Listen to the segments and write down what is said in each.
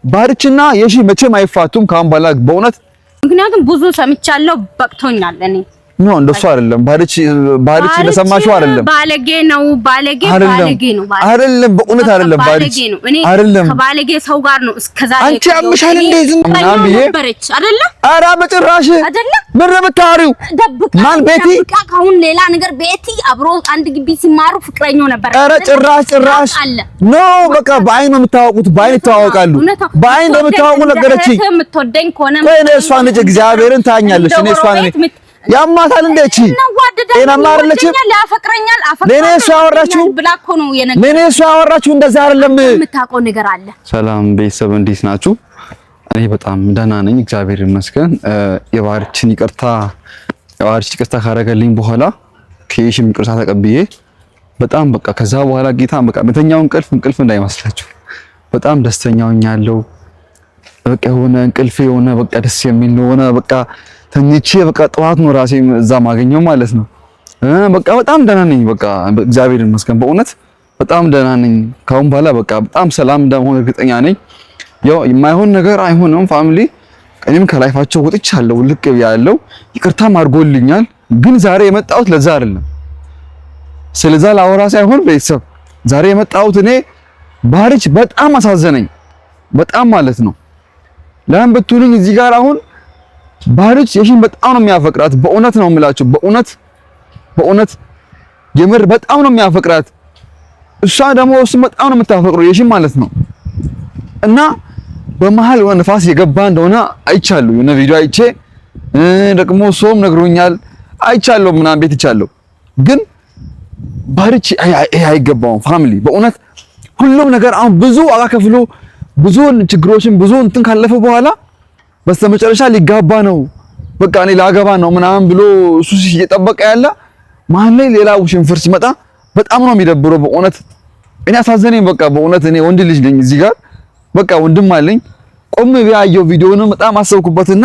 ባርችና የሺ መቼም አይፋቱም ካሁን በኋላ በእውነት ምክንያቱም ብዙ ሰምቻለሁ በቅቶኛል እኔ ነው እንደሱ አይደለም ባርች ለሰማሽው አይደለም ባለጌ ነው አይደለም በእውነት አይደለም ባርች አይደለም ከባለጌ ሰው ጋር ነው እስከዛሬ አንቺ አምሻል እንዴ ዝም ምናምን ብዬ አይደለ ኧረ በጭራሽ ምን ረብታሪው ማን ቤቲ ካሁን ሌላ ነገር ቤቲ አብሮ አንድ ግቢ ሲማሩ ፍቅረኛው ነበር ኧረ ጭራሽ ኖ በቃ በአይን ነው የምታወቁት በአይን ይተዋወቃሉ በአይን ነው የምታወቁ ነገረችኝ የምትወደኝ ከሆነ እኔ እሷን ልጅ እግዚአብሔርን ታኛለሽ እኔ እሷን ያማታል እንደቺ ጤናማ አይደለችም ለኔ እሷ አወራችሁ እንደዛ አይደለም የምታውቀው ነገር አለ ሰላም ቤተሰብ እንዴት ናችሁ እኔ በጣም ደህና ነኝ እግዚአብሔር ይመስገን የባርችን ይቅርታ ካረገልኝ በኋላ ከየሽም ይቅርታ ተቀብዬ በጣም በቃ ከዛ በኋላ ጌታ በቃ መተኛውን እንቅልፍ እንዳይመስላችሁ በጣም ደስተኛ ሆኛለሁ በቃ የሆነ በቃ ደስ የሚል ነው በቃ ተኝቼ በቃ ጠዋት ነው ራሴ እዛ ማገኘው ማለት ነው በቃ በጣም ደህና ነኝ በቃ እግዚአብሔር ይመስገን በእውነት በጣም ደህና ነኝ ካሁን በኋላ በቃ በጣም ሰላም እንደሆነ እርግጠኛ ነኝ ያው የማይሆን ነገር አይሆንም ፋሚሊ እኔም ከላይፋቸው ወጥቻለሁ ልቅ ያለው ይቅርታም አድርጎልኛል ግን ዛሬ የመጣሁት ለዛ አይደለም ስለዛ ላወራ ሳይሆን ቤተሰብ ዛሬ የመጣሁት እኔ ባርች በጣም አሳዘነኝ በጣም ማለት ነው ለምን ብትሉኝ እዚህ ጋር አሁን ባርች የሺን በጣም ነው የሚያፈቅራት በእውነት ነው የምላችሁ በእውነት የምር በጣም ነው የሚያፈቅራት እሷ ደግሞ እሱ በጣም ነው የምታፈቅረው የሺን ማለት ነው እና በመሃል የሆነ ንፋስ የገባ እንደሆነ አይቻለሁ የሆነ ቪዲዮ አይቼ ደግሞ ሰውም ነግሮኛል አይቻለሁ ምናምን ቤት ይቻለሁ ግን ባርች አይገባውም ፋሚሊ በእውነት ሁሉም ነገር አሁን ብዙ ዋጋ ከፍሎ ብዙ ችግሮችን ብዙ እንትን ካለፈ በኋላ በስተመጨረሻ ሊጋባ ነው በቃ እኔ ላገባ ነው ምናምን ብሎ እሱ እየጠበቀ ያለ ማን ላይ ሌላ ውሽንፍር ሲመጣ በጣም ነው የሚደብረው በእውነት እኔ አሳዘነኝ በቃ በእውነት እኔ ወንድ ልጅ ነኝ እዚህ ጋር በቃ ወንድም አለኝ ቆም ቢያየው ቪዲዮውን በጣም አሰብኩበትና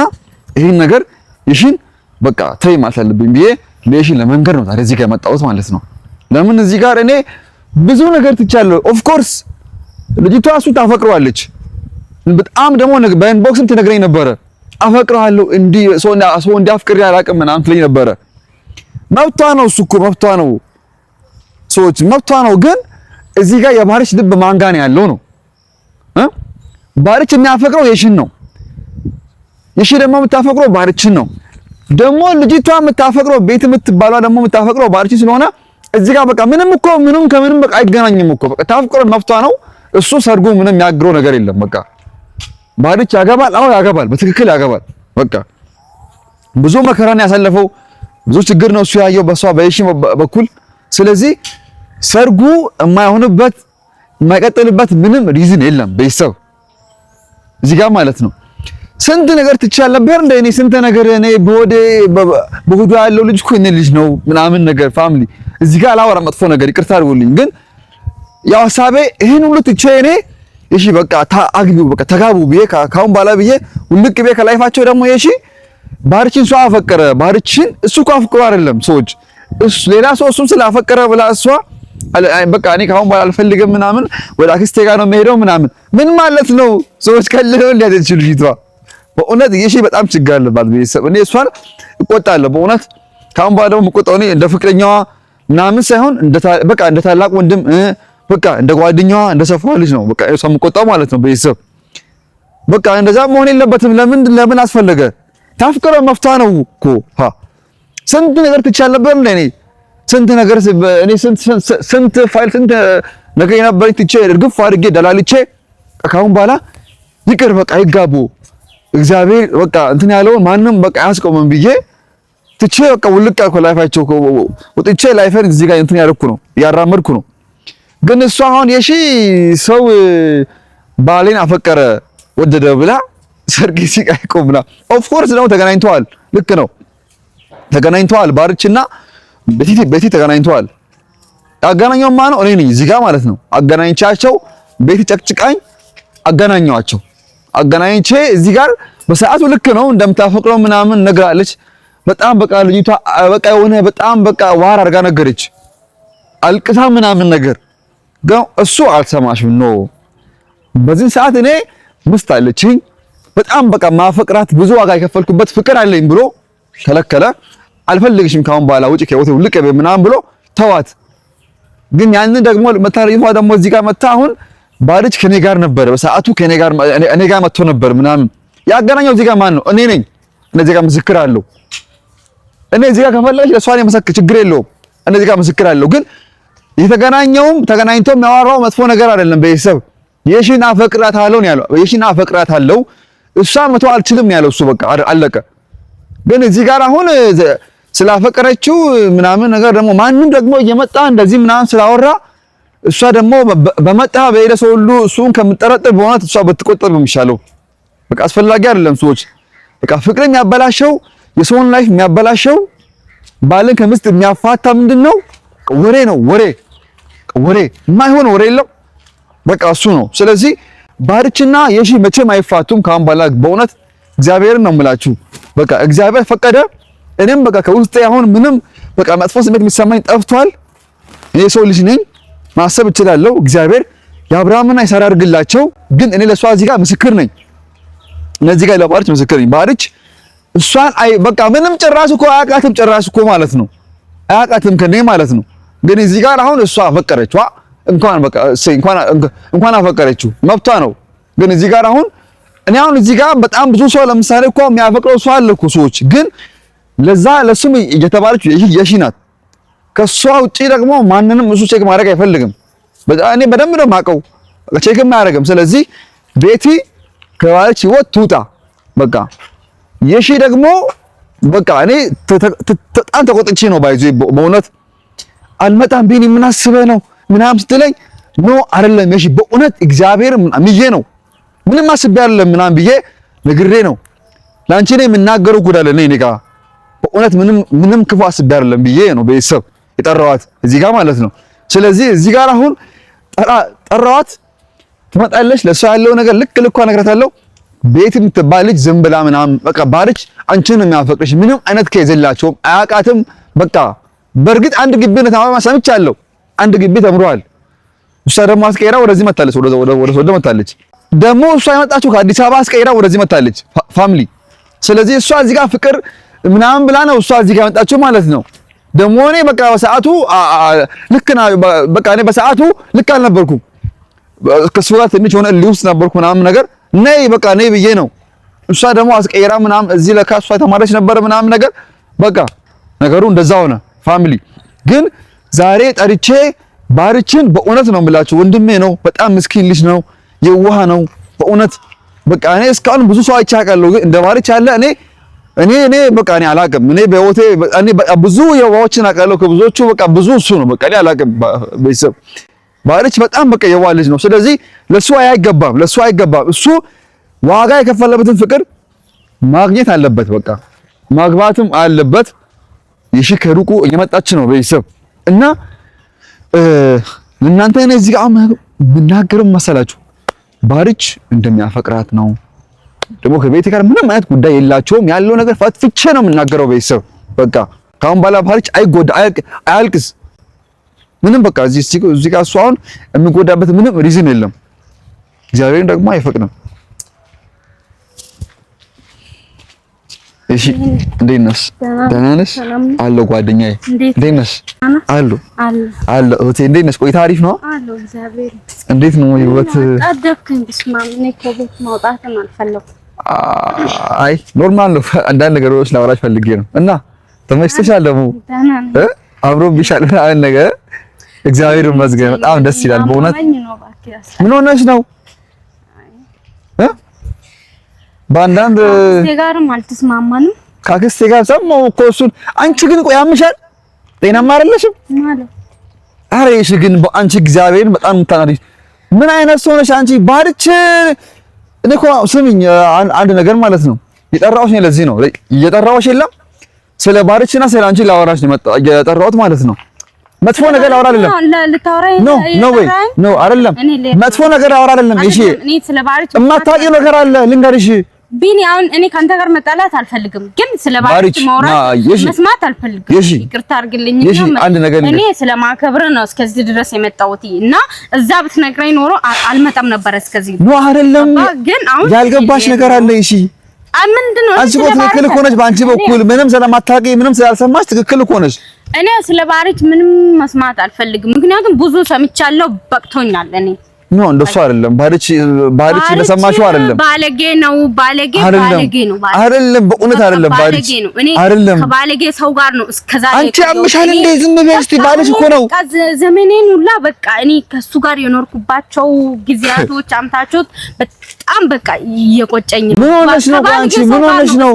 ይሄን ነገር ይሽን በቃ ተይ ማለት አለብኝ ብዬ ለይሽን ለመንገር ነው ታዲያ እዚህ ጋር መጣሁት ማለት ነው ለምን እዚህ ጋር እኔ ብዙ ነገር ትቻለሁ ኦፍ ኮርስ ልጅቷ እሱ ታፈቅረዋለች በጣም ደግሞ በኢንቦክስም ትነግረኝ ነበር አፈቅረዋለሁ እንዲ ሰው እንዲያፍቅር ያላቅም ምናምን ትለኝ ነበር መብቷ ነው እሱ እኮ መብቷ ነው ሰዎች መብቷ ነው ግን እዚህ ጋር የባርች ልብ ማን ጋር ነው ያለው ነው ባርች የሚያፈቅረው የሺን ነው የሺ ደግሞ የምታፈቅረው ባርችን ነው ደግሞ ልጅቷ የምታፈቅረው ቤት የምትባለው ደግሞ የምታፈቅረው ባርች ስለሆነ እዚህ ጋር በቃ ምንም ከምንም በቃ አይገናኝም እኮ በቃ ታፈቅረው መብቷ ነው እሱ ሰርጎ ምንም የሚያግረው ነገር የለም በቃ ባርች ያገባል አዎ ያገባል በትክክል ያገባል በቃ ብዙ መከራን ያሳለፈው ብዙ ችግር ነው እሱ ያየው በሷ በየሺ በኩል ስለዚህ ሰርጉ የማይሆንበት የማይቀጥልበት ምንም ሪዝን የለም ቤተሰብ እዚህ ጋር ማለት ነው ስንት ነገር ትቻል ነበር እንደ እኔ ስንት ነገር እኔ በሆዱ ያለው ልጅ እኮ እኔ ልጅ ነው ምናምን ነገር ፋሚሊ እዚህ ጋር አላወራ መጥፎ ነገር ይቅርታ አድርጉልኝ ግን ያው ሐሳቤ ይሄን ሁሉ ትቼ እኔ እሺ በቃ አግቢው በቃ ተጋቡ ብዬ ካሁን ባላ ብዬ ውልቅ ብዬ ከላይፋቸው ደግሞ እሺ ባርችን ሰው አፈቀረ ባርችን እሱ እኮ አፍቅሮ አይደለም ሰዎች እሱ ሌላ ሰው እሱን ስላፈቀረ ብላ እሷ በቃ እኔ ካሁን ባላ አልፈልግም ምናምን ወደ አክስቴ ጋር ነው የምሄደው ምናምን ምን ማለት ነው ሰዎች ከልለው ሊያደርችሉ ይቷ በእውነት እሺ በጣም ችግር አለባት ቤተሰብ እኔ እሷን እቆጣለሁ በእውነት ካሁን ባላ ደግሞ የምቆጣው እኔ እንደ ፍቅረኛዋ ምናምን ሳይሆን በቃ እንደ ታላቅ ወንድም በቃ እንደ ጓደኛዋ እንደ ሰፋ ልጅ ነው በቃ እሷ የምቆጣው ማለት ነው ቤተሰብ በቃ እንደዛ መሆን የለበትም ለምን አስፈለገ ታፍቅረው መፍታ ነው እኮ ስንት ነገር ትቻል ነበር እኔ ስንት ነገር እኔ ስንት ፋይል ስንት ነገር የነበረኝ ትቼ እርግፍ አድርጌ ደላልቼ ካሁን በኋላ ይቅር በቃ ይጋቡ እግዚአብሔር በቃ እንትን ያለውን ማንም በቃ ያስቆመን ብዬ ትቼ በቃ ውልቅ ያልኩ ላይፋቸው ወጥቼ ላይፈን እዚህ ጋር እንትን ያደረኩ ነው ያራመድኩ ነው ግን እሷ አሁን የሺ ሰው ባሌን አፈቀረ ወደደ ብላ ሰርግ ሲቃይቆምና ኦፍ ኮርስ ነው ተገናኝተዋል ልክ ነው ተገናኝተዋል ባርችና ቤቲ ተገናኝተዋል አገናኘው ማነው እኔ ነኝ እዚህ ጋር ማለት ነው አገናኝቻቸው ቤቲ ጨቅጭቃኝ አገናኘዋቸው አገናኝቼ እዚህ ጋር በሰዓቱ ልክ ነው እንደምታፈቅረው ምናምን ነግራለች በጣም በቃ ልጅቷ በቃ የሆነ በጣም በቃ ዋር አድርጋ ነገረች አልቅሳ ምናምን ነገር ግን እሱ አልሰማሽም ነው በዚህ ሰዓት እኔ ምስት አለችኝ በጣም በቃ ማፈቅራት ብዙ ዋጋ የከፈልኩበት ፍቅር አለኝ ብሎ ከለከለ። አልፈልግሽም ካሁን በኋላ ውጪ ከህይወቴ ውልቅ በይ ምናምን ብሎ ተዋት። ግን ያንን ደግሞ መታረይቷ ደግሞ እዚህ ጋር መታ አሁን ባልሽ ከኔ ጋር ነበር በሰዓቱ እኔ ጋር መጥቶ ነበር ምናምን ያገናኘው እዚህ ጋር ማን ነው? እኔ ነኝ። እነዚህ ጋር ምስክር አለው። እኔ እዚህ ጋር ከፈለግሽ ለሷ ነው መሰከር ችግር የለውም። እነዚህ ጋር ምስክር አለው። ግን የተገናኘውም ተገናኝቶ የሚያወራው መጥፎ ነገር አይደለም። ቤተሰብ የሺን አፈቅራታለሁ ነው ያለው። የሺን አፈቅራታለሁ እሷ መተው አልችልም ያለው እሱ በቃ አለቀ። ግን እዚህ ጋር አሁን ስላፈቀረችው ምናምን ነገር ደግሞ ማንም ደግሞ እየመጣ እንደዚህ ምናምን ስላወራ እሷ ደግሞ በመጣ በሄደ ሰው ሁሉ እሱን ከምጠረጥር በእውነት እሷ ብትቆጠር ነው የሚሻለው። በቃ አስፈላጊ አይደለም። ሰዎች በቃ ፍቅርን የሚያበላሸው የሰውን ላይፍ የሚያበላሸው ባልን ከምስት የሚያፋታ ምንድነው? ወሬ ነው። ወሬ የማይሆን ወሬ የለም። በቃ እሱ ነው። ስለዚህ ባርችና የሺ መቼም አይፋቱም ካሁን በኋላ በእውነት እግዚአብሔርን ነው የምላችሁ። በቃ እግዚአብሔር ፈቀደ። እኔም በቃ ከውስጤ አሁን ምንም በቃ መጥፎ ስሜት የሚሰማኝ ጠፍቷል። እኔ ሰው ልጅ ነኝ፣ ማሰብ እችላለሁ። እግዚአብሔር የአብርሃምና የሳራ አድርግላቸው። ግን እኔ ለሷ እዚህ ጋር ምስክር ነኝ። እነዚህ ጋር ለባርች ምስክር ነኝ። ባርች እሷን በቃ ምንም ጭራሽ እኮ አያውቃትም። ጭራሽ እኮ ማለት ነው አያውቃትም ከኔ ማለት ነው። ግን እዚህ ጋር አሁን እሷ አፈቀረችዋ እንኳን በቃ እንኳን አፈቀረችው መብቷ ነው። ግን እዚህ ጋር አሁን እኔ አሁን እዚህ ጋር በጣም ብዙ ሰው ለምሳሌ እኮ የሚያፈቅረው ሰው አለ እኮ ሰዎች ግን ለሱም እየተባለችው የሺ ናት። ከሷ ውጪ ደግሞ ማንንም እሱ ቼክ ማድረግ አይፈልግም። እኔ በደንብ ነው የማውቀው ቼክም አያደርግም። ስለዚህ ቤቲ ከባለች ህይወት ትውጣ በቃ። የሺ ደግሞ በቃ እኔ በጣም ተቆጥቼ ነው ባይዞ በእውነት አልመጣም ቢኒ ምን አስበህ ነው ምናምን ስትለኝ ኖ አይደለም የሺ በእውነት እግዚአብሔር ምዬ ነው ምንም አስቤ አይደለም ምናምን ብዬ ነግሬ ነው ላንቺ ነው የምናገረው ጉዳለ እኔ ጋር በእውነት ምንም ክፉ አስቤ አይደለም ብዬ ነው ቤተሰብ የጠራዋት እዚህ ጋር ማለት ነው። ስለዚህ እዚህ ጋር አሁን ጠራዋት ትመጣለች። ለሷ ያለው ነገር ልክ እነግራታለሁ። ቤት የምትባል ልጅ ዝም ብላ ምናምን በቃ ባልች አንቺን የሚያፈቅርሽ ምንም አይነት ከይዝ የላቸውም አያውቃትም። በቃ በእርግጥ አንድ ግቢ ነው ተማማ ሰምቻለሁ። አንድ ግቢ ተምሯል። እሷ ደግሞ አስቀይራ ወደዚህ መጣለች። ወደ ሶዶ መጣለች። ደግሞ እሷ የመጣችው ከአዲስ አበባ አስቀይራ ወደዚህ መጣለች ፋሚሊ። ስለዚህ እሷ እዚህ ጋር ፍቅር ምናምን ብላ ነው እሷ እዚህ ጋር መጣችው ማለት ነው። ደግሞ እኔ በቃ በሰዓቱ በቃ እኔ በሰዓቱ ልክ አልነበርኩም። ከእሱ ጋር ትንሽ ሆነ ሊውስ ነበርኩ ምናምን ነገር ነይ በቃ ነይ ብዬ ነው። እሷ ደግሞ አስቀይራ ምናምን እዚህ ለካ እሷ የተማረች ነበር ምናምን ነገር በቃ ነገሩ እንደዛ ሆነ ፋሚሊ። ግን ዛሬ ጠርቼ ባርችን በእውነት ነው የምላችሁ ወንድሜ ነው። በጣም ምስኪን ልጅ ነው፣ የዋህ ነው በእውነት በቃ እኔ እስካሁን ብዙ ሰው አይቻለሁ። ግን እንደ ባርች ያለ እኔ በቃ እኔ አላውቅም። እኔ በህይወቴ እኔ በቃ ብዙ የዋሆችን አውቃለሁ። ከብዙዎቹ በቃ ብዙ እሱ ነው በቃ እኔ አላውቅም። ቤተሰብ ባርች በጣም በቃ የዋህ ልጅ ነው። ስለዚህ ለሱ አይገባም። እሱ ዋጋ የከፈለበትን ፍቅር ማግኘት አለበት። በቃ ማግባትም አለበት። የሺ ከሩቁ እየመጣች ነው ቤተሰብ እና እናንተ እዚህ ጋር የምናገርም መሰላችሁ ባርች እንደሚያፈቅራት ነው። ደግሞ ከቤቴ ጋር ምንም አይነት ጉዳይ የላቸውም። ያለው ነገር ፈትፍቼ ነው የምናገረው ቤተሰብ በቃ ካሁን በኋላ ባርች አይጎዳ አያልቅስ ምንም በቃ እዚህ ጋር እሱ አሁን የሚጎዳበት ምንም ሪዝን የለም። እግዚአብሔርን ደግሞ አይፈቅድም። እሺ እንዴት ነሽ? ደህና ነሽ? አለሁ ጓደኛዬ። እንዴት ነሽ? አለሁ እህቴ እንዴት ነሽ? ቆይታ አሪፍ ነው? አለሁ እግዚአብሔር። እንዴት ነው ህይወት? አደብከኝ ብስማም እኔ ከቤት መውጣትም አልፈለኩም። አይ ኖርማል ነው። አንዳንድ ነገሮች ላወራሽ ፈልጌ ነው። እና ተመችቶሻል? ደግሞ አምሮብሻል ምናምን ነገር እግዚአብሔር ይመስገን በጣም ደስ ይላል በእውነት። ምን ሆነሽ ነው? በአንዳንድ ጋርም አልተስማማንም። ካክስቴ ጋር ሰማሁ እኮ እሱን። አንቺ ግን ቆይ ያምሻል? ጤናማ አይደለሽም ማለት? ኧረ እሺ ግን አንቺ እግዚአብሔርን በጣም የምታናድጂ ምን አይነት ሰው ነሽ አንቺ? ባርች እኔ እኮ ስሚኝ አንድ ነገር ማለት ነው የጠራሁሽ ነው። ለዚህ ነው እየጠራሁሽ የለም ስለ ባርችና ስለ አንቺ ላወራሽ ነው የጠራሁት ማለት ነው። መጥፎ ነገር ላወራ አይደለም። ኖ አይደለም። መጥፎ ነገር ላወራ አይደለም። እሺ እኔ ስለ ባርች የማታውቂው ነገር አለ ልንገርሽ። ቢኒ አሁን እኔ ካንተ ጋር መጣላት አልፈልግም፣ ግን ስለ ባሪች ማውራት መስማት አልፈልግም። ይቅርታ አድርግልኝና እኔ ስለማከብር ነው እስከዚህ ድረስ የመጣሁት እና እዛ ብትነግረኝ ኖሮ አልመጣም ነበር እስከዚህ ነው አይደለም። ግን አሁን ያልገባሽ ነገር አለ። እሺ ምንድነው? አንቺ ትክክል እኮ ነሽ። በአንቺ በኩል ምንም ስለማታውቂ ምንም ስላልሰማሽ ትክክል እኮ ነሽ። እኔ ስለ ባሪች ምንም መስማት አልፈልግም፣ ምክንያቱም ብዙ ሰምቻለሁ፣ በቅቶኛል። እኔ ኖ እንደሱ አይደለም። ባሪች እንደሰማሽው አይደለም። ባለጌ ነው አይደለም፣ በእውነት አይደለም። ባሪች አይደለም፣ ከባለጌ ሰው ጋር ነው እስከዛሬ። አንቺ አምሻል እንደ ዝም በይ እስቲ። ባሪች እኮ ነው ዘመኔን ሁላ በቃ እኔ ከሱ ጋር የኖርኩባቸው ጊዜያቶች አምታቾት በጣም በቃ እየቆጨኝ ነው። ምን ሆነሽ ነው አንቺ? ምን ሆነሽ ነው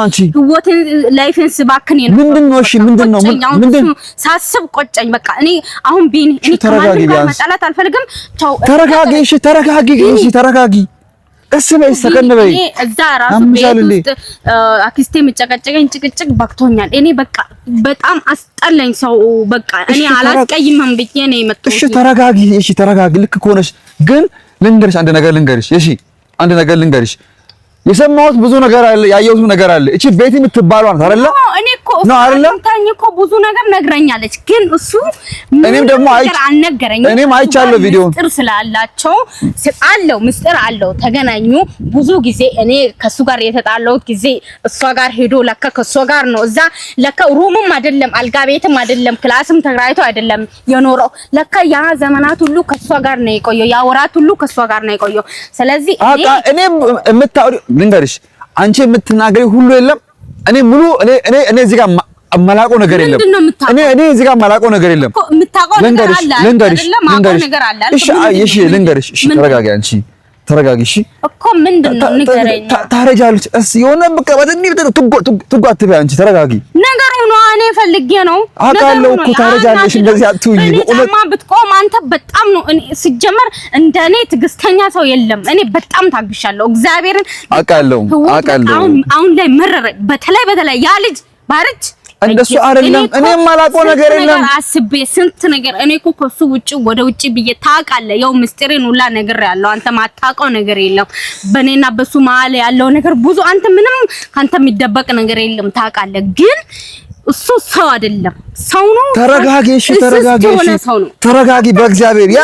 አንቺ? ህይወትን ላይፍን ስባክን ነው። ምንድነው? እሺ ምንድነው? ሳስብ ቆጨኝ። በቃ እኔ አሁን ቢኒ እኔ ከማንም ጋር መጣላት አልፈልግም። ተረጋጊ። እሺ ተረጋጊ። እሺ በይ ሰከን በይ። እዛ ራሱ ቤት ውስጥ አክስቴ መጨቀጨቀኝ፣ ጭቅጭቅ በቅቶኛል። እኔ በቃ በጣም አስጠላኝ ሰው። በቃ እኔ አላስቀይምም ብዬ ነው የመጣሁት። እሺ ተረጋጊ። ልክ ከሆነሽ ግን ልንገርሽ አንድ ነገር ልንገርሽ። እሺ አንድ ነገር ልንገርሽ። የሰማሁት ብዙ ነገር አለ፣ ያየሁት ነገር አለ። እቺ ቤቲ የምትባለው ናት አይደለ? እኔ እኮ ታኝ እኮ ብዙ ነገር ነግረኛለች፣ ግን እሱ እኔም ደግሞ አልነገረኝም። እኔም አይቻለሁ ቪዲዮ ምስጢር ስላላቸው ምስጢር አለው። ተገናኙ ብዙ ጊዜ። እኔ ከሱ ጋር የተጣላሁት ጊዜ እሷ ጋር ሄዶ ለካ ከሷ ጋር ነው እዛ ለካ ሩምም አይደለም አልጋ ቤትም አይደለም ክላስም ተግራይቶ አይደለም የኖረው። ለካ ያ ዘመናት ሁሉ ከሷ ጋር ነው የቆየው፣ ያ ወራት ሁሉ ከሷ ጋር ነው የቆየው። ስለዚህ እኔም ልንገርሽ አንቺ የምትናገሪ ሁሉ የለም። እኔ ሙሉ እኔ እዚህ ጋር ማላቆ ነገር የለም። እኔ እዚህ ጋር ማላቆ ነገር የለም። ልንገርሽ። እሺ ተረጋጊ። አንቺ ተረጋጊ። እሺ እኮ ምንድነው ንገረኝ። ታረጃለች። የሆነ በቃ በደንብ ትጓትበይ። አንቺ ተረጋጊ። ነገሩ ነው እኔ ፈልጌ ነው አውቃለሁ እኮ ታረጃለሽ። እንደዚህ አትሁኝ። በእውነት ብትቆም አንተ በጣም ነው። እኔ ሲጀመር እንደኔ ትዕግስተኛ ሰው የለም። እኔ በጣም ታግሻለሁ። እግዚአብሔርን አውቃለሁ። አሁን ላይ መረረኝ። በተለይ ያ ልጅ ባርች እንደሱ አይደለም። እኔ ማላውቀው ነገር የለም። አስቤ ስንት ነገር እኔ እኮ ከሱ ውጪ ወደ ውጪ ብዬ ታውቃለህ። ያው ምስጢሬን ሁላ ነግሬያለሁ። አንተ ማታውቀው ነገር የለም። በእኔና በሱ መሀል ያለው ነገር ብዙ አንተ ምንም ካንተ የሚደበቅ ነገር የለም ታውቃለህ። ግን እሱ ሰው አይደለም፣ ሰው ነው። ተረጋጊ። እሺ ተረጋጊ። በእግዚአብሔር ያ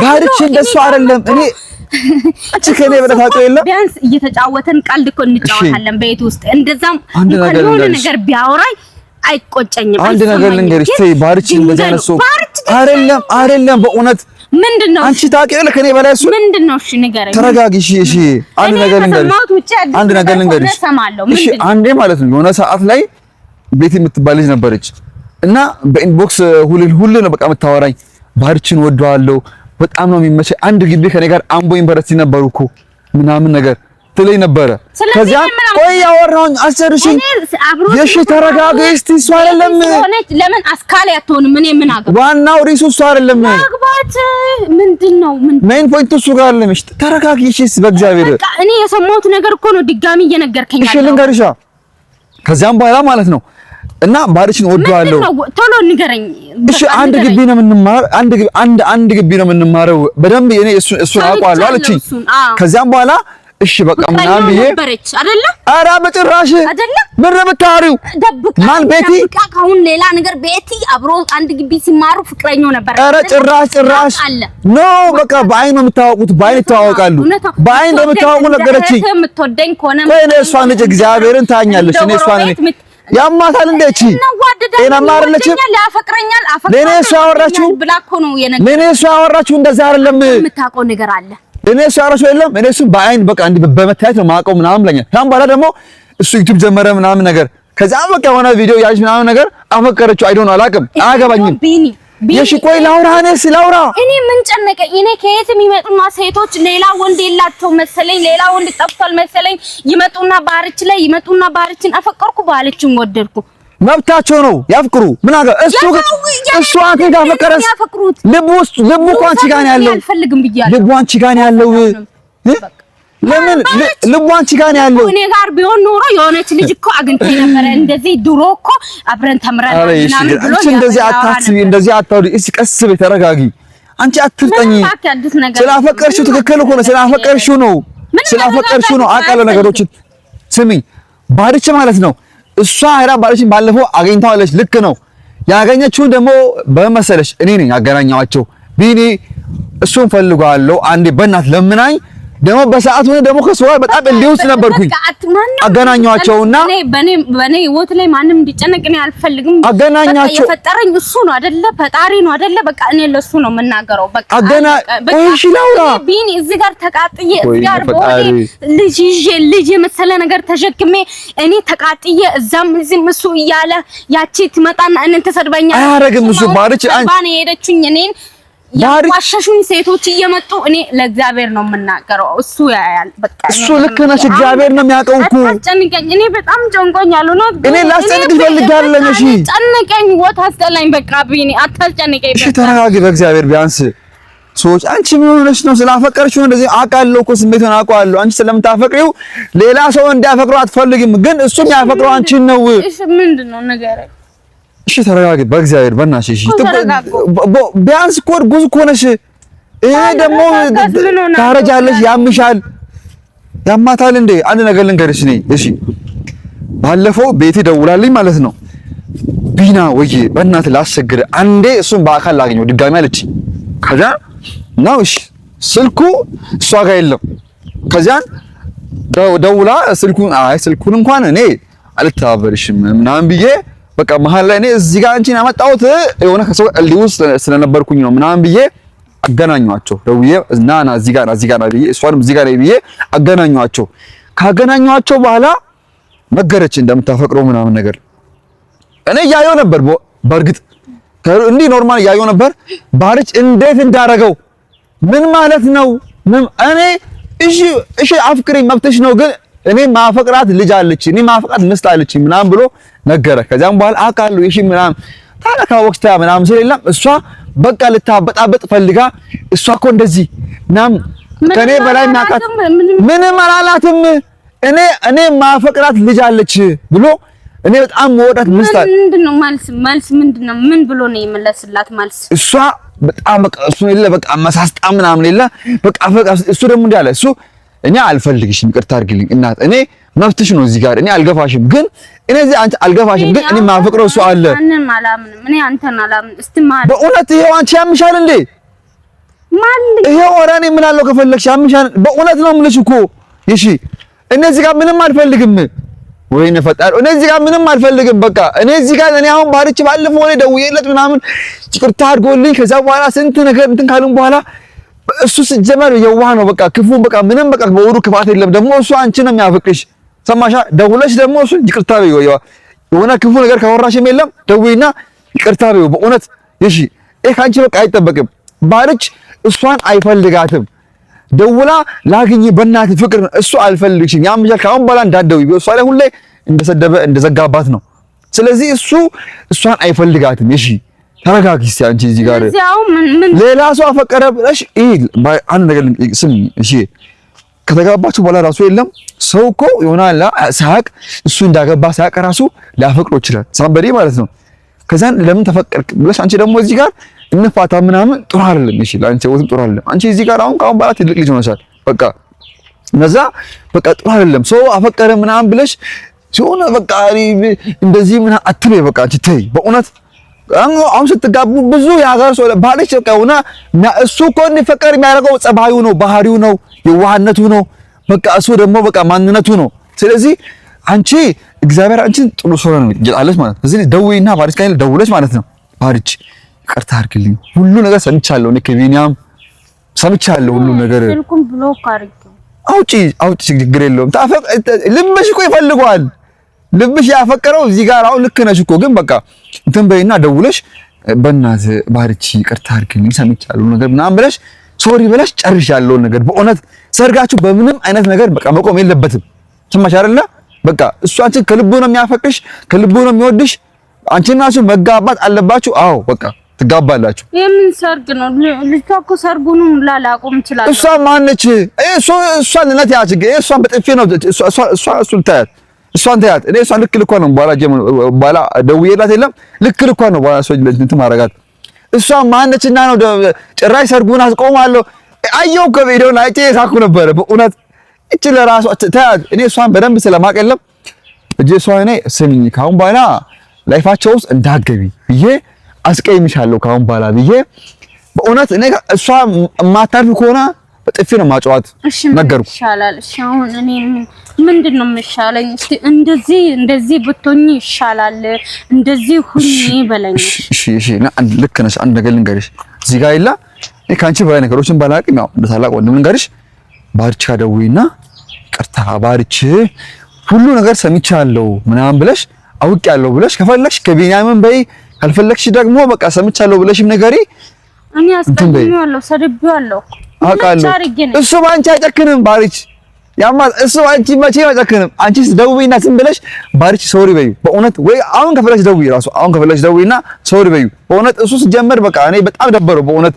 ባርች እንደሱ አይደለም። እኔ ከኔ በታውቀው የለም። ቢያንስ እየተጫወተን ቀልድ እኮ እንጫወታለን ቤት ውስጥ። እንደዛም የሆነ ነገር ቢያወራኝ አይቆጨኝም። አንድ ነገር ልንገርሽ፣ ተይ ባርች እንደዛ ነው ሰው አይደለም። በእውነት ምንድነው? አንቺ ታውቂያለሽ ከኔ በላይ እሱ ምንድነው? እሺ ንገረኝ። ተረጋጊ። እሺ አንድ ነገር ልንገርሽ። እሺ አንዴ ማለት ነው የሆነ ሰዓት ላይ ቤቲ የምትባል ልጅ ነበረች እና በኢንቦክስ ሁሉ ነው በቃ የምታወራኝ። ባርችን ወደዋለሁ በጣም ነው የሚመቸኝ። አንድ ግቢ ከኔ ጋር አምቦ ዩኒቨርሲቲ ነበሩ እኮ ምናምን ነገር ትለኝ ነበረ። ከዚያ ቆይ ያወራሁኝ አሰርሽኝ። የሺ ተረጋጊ እስቲ። እሱ አይደለም ለምን አስካለ ያትሆንም እኔ ምን አገባ? ዋናው ሪሱ እሱ አይደለም። አግባት ምንድነው? ሜን ፖይንት እሱ ጋር ለምሽ ተረጋጊ። እሺ በእግዚአብሔር በቃ እኔ የሰማሁት ነገር እኮ ነው ድጋሚ እየነገርከኝ ያለው። እሺ ልንገርሻ። ከዚያም በኋላ ማለት ነው እና ባርችን ወደዋለሁ። ቶሎ ንገረኝ። እሺ አንድ ግቢ ነው የምንማረው። አንድ ግቢ ነው የምንማረው። በደንብ እኔ እሱን አውቀዋለሁ አለችኝ። ከዚያም በኋላ እሺ በቃ ምናምን ብዬ አይደለ? ኧረ በጭራሽ አይደለ? ምን የምታወሪው? ማን ቤቲ? አሁን ሌላ ነገር ቤቲ አብሮ አንድ ግቢ ሲማሩ ፍቅረኛው ነበር። ኧረ ጭራሽ ኖ በቃ በአይን ነው የምታወቁት። በአይን ይተዋወቃሉ። በአይን ነው የምታወቁ ነገረችኝ። የምትወደኝ ከሆነ እኔ እሷን ልጅ እግዚአብሔርን ታኛለሽ። እኔ እሷን ያማታል እንዴ? እቺ ጤናማ አይደለችም። ለኔ እሷ ያወራችሁ እንደዛ አይደለም። የምታውቀው ነገር አለ። ለኔ እሷ ያወራችሁ የለም። እኔ እሱ በአይን በቃ እንዲህ በመታየት ነው የማውቀው ምናምን ብለኛል። ከዛም በኋላ ደግሞ እሱ ዩቲዩብ ጀመረ ምናምን ነገር። ከዛ በቃ የሆነ ቪዲዮ ያዥ ምናምን ነገር አፈቀረችው። አይዶን አላውቅም፣ አያገባኝም። የሺ ቆይ ላውራ እኔ ምን ጨነቀኝ? እኔ ከየት የሚመጡና ሴቶች ሌላ ወንድ የላቸው መሰለኝ፣ ሌላ ወንድ ጠፍቷል መሰለኝ። ይመጡና ባርችን አፈቀርኩ፣ ባለችን ወደድኩ። መብታቸው ነው ያፍቅሩ። ምን አገ እሱ አንተ ጋር ፈቀረስ ልቡ እኮ አንቺ ጋር ነው ያለው። ልቡ አንቺ ጋር ነው ያለው። ለምን ልቡ አንቺ ጋር ነው ያለው? እኔ ጋር ቢሆን ኖሮ የሆነች ልጅ እኮ አግኝተኝ ነበር። እንደዚህ ድሮ እኮ አብረን ተምረን ምናምን ብሎ እንደዚህ አታስቢ፣ እንደዚህ አታውሪ። እስኪ ቀስ በይ ተረጋጊ። አንቺ አትፍጠኝ። ስላፈቀርሽው ትክክል እኮ ነው። ስላፈቀርሽው ነው ስላፈቀርሽው ነው አውቃለሁ ነገሮችን። ስሚ ባርች ማለት ነው እሷ ሄራ ባርችን ባለፈው አገኝታዋለች። ልክ ነው ያገኘችውን ደግሞ በመሰለሽ እኔ ነኝ ያገናኛቸው ቢኒ እሱን ፈልጓለሁ አንዴ በእናት ለምናኝ ደግሞ በሰዓቱ ደግሞ ከሰው በጣም እንዲውስ ነበርኩኝ አገናኛቸውና በኔ ህይወት ላይ ማንም እንዲጨነቅ እኔ አልፈልግም። አገናኛቸው የፈጠረኝ እሱ ነው አይደለ? ፈጣሪ ነው አይደለ? በቃ እኔ ለሱ ነው የምናገረው። በቃ እሺ ላውራ ቢኒ እዚህ ጋር ተቃጥዬ እዚህ ጋር ልጅ የመሰለ ነገር ተሸክሜ እኔ ተቃጥዬ እዛም እዚህም እሱ እያለ ያቺ ትመጣና እኔን ተሰድበኛለች። አያረግም እሱ ባርች ባኔ ሄደችኝ እኔን ያዋሸሹኝ ሴቶች እየመጡ እኔ ለእግዚአብሔር ነው የምናገረው። እሱ ያያል። በቃ እሱ ልክ ነሽ። እግዚአብሔር ነው የሚያውቀው እኮ። አስጨንቀኝ። እኔ በጣም ጨንቆኛል ነው። እኔ ላስጨንቅሽ ፈልጋለሁ። እሺ ጨነቀኝ። ወታ አስጠላኝ። በቃ ቢኒ አታስጨንቀኝ። እሺ ተረጋጊ። በእግዚአብሔር ቢያንስ ሰዎች አንቺ ምን ሆነሽ ነው? ስላፈቀርሽው እንደዚህ አውቃለሁ እኮ ስሜቱን አውቀዋለሁ። አንቺ ስለምታፈቅሪው ሌላ ሰው እንዲያፈቅረው አትፈልጊም፣ ግን እሱ የሚያፈቅረው አንቺን ነው። እሺ ምንድነው ነገር? እሺ ተረጋጊ። በእግዚአብሔር በእናትሽ እሺ ቢያንስ እኮ እርጉዝ እኮ ነሽ። ይሄ ደግሞ ታረጃለሽ፣ ያምሻል፣ ያማታል እንዴ? አንድ ነገር ልንገርሽ ነኝ። እሺ ባለፈው ቤቴ ደውላልኝ ማለት ነው ቢና ወይ በእናትህ ላስቸግር አንዴ እሱን በአካል ላገኘው ድጋሚ አለች። ከዛ ነው እሺ ስልኩ እሷ ጋር የለም። ከዛን ደውላ ስልኩን እንኳን እኔ አልተባበርሽም ምናምን ብዬ በቃ መሀል ላይ እኔ እዚህ ጋር አንቺን ያመጣሁት የሆነ ከሰው ውስጥ ስለነበርኩኝ ነው ምናምን ብዬ አገናኘኋቸው። ደውዬ ና እዚህ ጋር ብዬ እሷንም እዚህ ጋር ብዬ አገናኘኋቸው። ካገናኘኋቸው በኋላ ነገረች እንደምታፈቅረው ምናምን ነገር። እኔ እያየሁ ነበር በእርግጥ እንዲህ ኖርማል እያየሁ ነበር። ባርች እንዴት እንዳረገው ምን ማለት ነው? እኔ እሺ አፍቅሪኝ መብትሽ ነው፣ ግን እኔ ማፈቅራት ልጅ አለች፣ እኔ ማፈቅራት ሚስት አለች ምናምን ብሎ ነገረ። ከዛም በኋላ አውቃለሁ እሺ ምናምን ታለካ ወቅታ ምናምን ስለሌለም እሷ በቃ ልታበጣበጥ ፈልጋ እሷ እኮ እንደዚህ ምናምን ከኔ በላይ ማቃት ምንም አላላትም። እኔ ማፈቅራት ልጅ አለች ብሎ እኔ በጣም መወዳት ሚስት ምንድነው መልስ ምንድነው? ምን ብሎ ነው የመለስላት መልስ? እሷ በጣም በቃ እሱ የለ በቃ መሳስጣ ምናምን የለ በቃ እሱ ደግሞ እንዲህ አለ። እሱ እኔ አልፈልግሽም፣ ይቅርታ አድርግልኝ እናት፣ እኔ መብትሽ ነው እዚህ ጋር እኔ አልገፋሽም፣ ግን እኔ እዚህ አንቺ አልገፋሽም፣ ግን እኔ ማፈቅረው እሱ አለ። እኔ አንተን አላምንም። እስቲ ማለት በእውነት ይሄው አንቺ ያምሻል እንዴ? ማለት ይሄው ኧረ እኔ ምን አለው ከፈለግሽ ያምሻል። በእውነት ነው የምልሽ እኮ እሺ። እኔ እዚህ ጋር ምንም አልፈልግም። ወይኔ ፈጣሪ እኔ እዚህ ጋር ምንም አልፈልግም። በቃ እኔ እዚህ ጋር እኔ አሁን ባርች ባለፈው እኔ ደውዬለት ምናምን ይቅርታ አድርጎልኝ ከዛ በኋላ ስንት ነገር እንትን ካሉን በኋላ እሱ ሲጀመር የዋህ ነው። በቃ ክፉ በቃ ምንም በቃ በወሩ ክፋት የለም። ደግሞ እሱ አንቺ ነው የሚያፈቅርሽ። ሰማሻ? ደውለሽ ደግሞ እሱ ይቅርታ በይው። የሆነ ክፉ ነገር ካወራሽም የለም ደውይና ይቅርታ በይው። በእውነት እሺ ይሄ ካንቺ በቃ አይጠበቅም። ባርች እሷን አይፈልጋትም። ደውላ ላግኝ በእናትህ ፍቅር እሱ አልፈልግሽም ያምሻል፣ ካሁን በኋላ እንዳትደውይ በእሷ ላይ ሁሌ እንደሰደበ እንደዘጋባት ነው። ስለዚህ እሷን አይፈልጋትም። እሺ ተረጋጊ እስኪ አንቺ እዚህ ጋር ሌላ ሰው አፈቀረ ብለሽ አንድ ነገር ስሚ እሺ። ከተጋባችሁ በኋላ ራሱ የለም ሰው እኮ ይሆናል ሳቅ እሱ እንዳገባ ሳቅ ራሱ ሊያፈቅረው ይችላል ሳምበዴ ማለት ነው። ከዛን ለምን ተፈቀርክ ብለሽ አንቺ ደግሞ እዚህ ጋር እንፋታ ምናምን ጥሩ አይደለም። እሺ ለአንቺ ወጥም ጥሩ አይደለም። አንቺ እዚህ ጋር አሁን በኋላ ትልቅ ልጅ ሆነሻል። በቃ ነዛ በቃ ጥሩ አይደለም። ሰው አፈቀረ ምናምን ብለሽ ሲሆነ በቃ እንደዚህ ምናምን አትበይ። በቃ አንቺ ተይ በእውነት አሁን ስትጋቡ ብዙ ያጋር ሰው ባለች በቃ ሆና እሱ እኮ እንዲፈቀር የሚያደርገው ጸባዩ ነው፣ ባህሪው ነው፣ የዋህነቱ ነው። በቃ እሱ ደግሞ በቃ ማንነቱ ነው። ስለዚህ አንቺ እግዚአብሔር አንቺን ጥሩ ሰው ነው ይላልሽ ማለት ነው። ስለዚህ ደውይና ባርች ላይ ደውለሽ ማለት ነው ባርች ይቅርታ አድርግልኝ ሁሉ ነገር ሰምቻለሁ፣ እኔ ከቢኒያም ሰምቻለሁ ሁሉ ነገር ስልኩን ብሎክ አድርገው አውጪ ችግር የለውም። ልብሽ እኮ ይፈልገዋል። ልብሽ ያፈቀረው እዚህ ጋር አሁን ልክ ነሽ እኮ ግን በቃ እንትን በይና ደውለሽ በእናትህ ባርቺ ይቅርታ አድርግልኝ ሰምቻለሁ ነገር ምናምን ብለሽ ሶሪ ብለሽ ጨርሽ ያለውን ነገር። በእውነት ሰርጋችሁ በምንም አይነት ነገር በቃ መቆም የለበትም። ሰማሽ አይደለ? በቃ እሱ አንቺን ከልቡ ነው የሚያፈቅሽ፣ ከልቡ ነው የሚወድሽ። አንቺና እሱ መጋባት አለባችሁ። አዎ በቃ ትጋባላችሁ። የምን ሰርግ ነው? ልጅቷ እኮ ሰርጉንም ላላቆም ይችላል። እሷ ማነች? እሷን ለነት ያች እሷን በጥፊ ነው እሷን ታያት፣ እሷን ታያት። እኔ እሷን ልክ ልኳ ነው በኋላ ደውዬላት የለም ልክ ልኳ ነው በኋላ ሰው እንትን ማረጋት። እሷ ማነችና ነው ጭራሽ ሰርጉን አስቆማለሁ። አየሁ ከቪዲዮ ላይ ሳኩ ነበረ በእውነት እቺ ለራሷ ታያት እኔ እሷን በደንብ ስለማቀለም እጄ እሷ እኔ ስሚኝ ካሁን በኋላ ላይፋቸው ውስጥ እንዳትገቢ ብዬ አስቀይምሻለሁ ካሁን በኋላ ብዬ በእውነት እኔ እሷ የማታርፍ ከሆነ በጥፊ ነው ማጫወት ነገርኩ። ይሻላል። እሺ አሁን እኔ ምንድነው የሚሻለኝ? እስቲ እንደዚህ ብትሆኚ ይሻላል፣ እንደዚህ ሁኚ በለኝ። እሺ ልክ ነሽ። አንድ ነገር ልንገርሽ እዚህ ጋር ይላ እኔ ካንቺ በላይ ነገሮችን ባላቅም ያው እንደ ታላቅ ወንድም ልንገርሽ ባርቻ ደውይና ቅርታ ባርች ሁሉ ነገር ሰምቻለሁ ምናምን ብለሽ አውቄያለሁ ብለሽ ከፈለግሽ ከቢኒያምን በይ ካልፈለግሽ ደግሞ በቃ ሰምቻለሁ ብለሽም ነገሪ። እኔ አስቀድሜዋለሁ፣ ሰድቤዋለሁ አውቃለሁ። እሱ ባንቺ አይጨክንም ባርች ያማ እሱ አንቺ መቼም አይጨክንም። አንቺስ ደውይና ዝም ብለሽ ባርች ሶሪ በዩ በእውነት ወይ አሁን ከፈለግሽ ደውይ ራሱ አሁን ከፈለግሽ ደውይና ሶሪ በዩ በእውነት እሱ ሲጀመር በቃ እኔ በጣም ደበረው በእውነት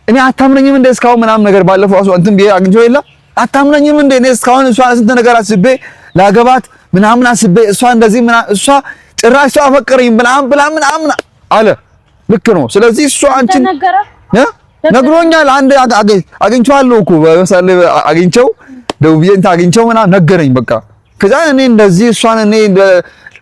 እኔ አታምነኝም እንደ እስካሁን ምናምን ነገር ባለፈው ራሱ እንትን ብዬ አግኝቼው የለ አታምነኝም እንደ እኔ እስካሁን እሷ ስንት ነገር አስቤ ላገባት ምናምን አስቤ እሷ እንደዚህ ምናምን እሷ ጭራሽ እሷ አፈቀረኝ ምናምን አለ። ልክ ነው። ስለዚህ እሷ አንቺን ነግሮኛል። አንድ አግኝቼዋለሁ እኮ በመሳሌ አግኝቼው ደውዬ እንትን አግኝቼው ምናምን ነገረኝ። በቃ ከዛ እኔ እንደዚህ እሷን እኔ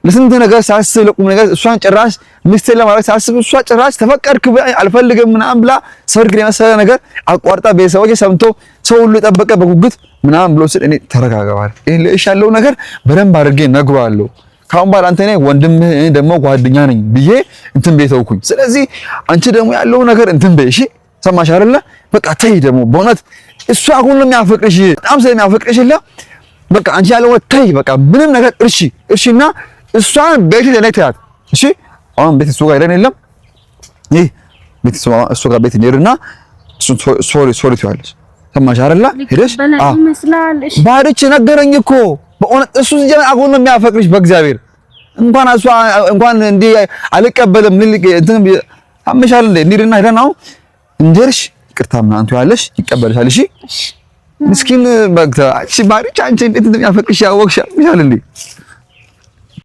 ለስንት ነገር ሳስብ ለቁም ነገር እሷን ጭራሽ ሚስቴ ለማድረግ ሳስብ እሷ ጭራሽ ተፈቀድክ አልፈልግም ምናምን ብላ ሰርግ የመሰለ ነገር አቋርጣ ቤተሰቦቼ ሰምቶ ሰው ሁሉ የጠበቀ በጉጉት ምናምን ብሎ ስል እኔ ተረጋጋባል። ይሄ ለእሺ ያለው ነገር በደንብ አድርጌ ነግሯለሁ። ካሁን በኋላ አንተ ነህ ወንድምህ ደግሞ ጓደኛ ነኝ ብዬ እንትን ቤተውኩኝ። ስለዚህ አንቺ ደግሞ ያለው ነገር እንትን በይ እሺ። ሰማሽ አይደለ? በቃ ተይ ደግሞ በእውነት እሷ አሁን ነው የሚያፈቅርሽ በጣም ስለሚያፈቅርሽ በቃ አንቺ ያለው ተይ በቃ ምንም ነገር እርሺና እሷን ቤት ላይ ተያት እሺ። አሁን ቤት እሱ ጋር ሄደን የለም ይሄ ቤት እሱ ጋር ቤት እንሄድና ሶሪ ትያለሽ። ሰማሽ አይደለ? ሄደሽ ባርች ነገረኝ እኮ በእውነት እሱ ሲጀምር አሁን ነው የሚያፈቅርሽ በእግዚአብሔር እንኳን እንዲህ አልቀበልም እንትን አመሻል እንሂድና ሄደን አሁን እንጀርሽ ይቅርታ ምናምን ትያለሽ ይቀበልሻል። እሺ ምስኪን በግታ እሺ ባርች አንቺ እንዴት እንደሚያፈቅርሽ ያወቅሽ ይሻል እንዴ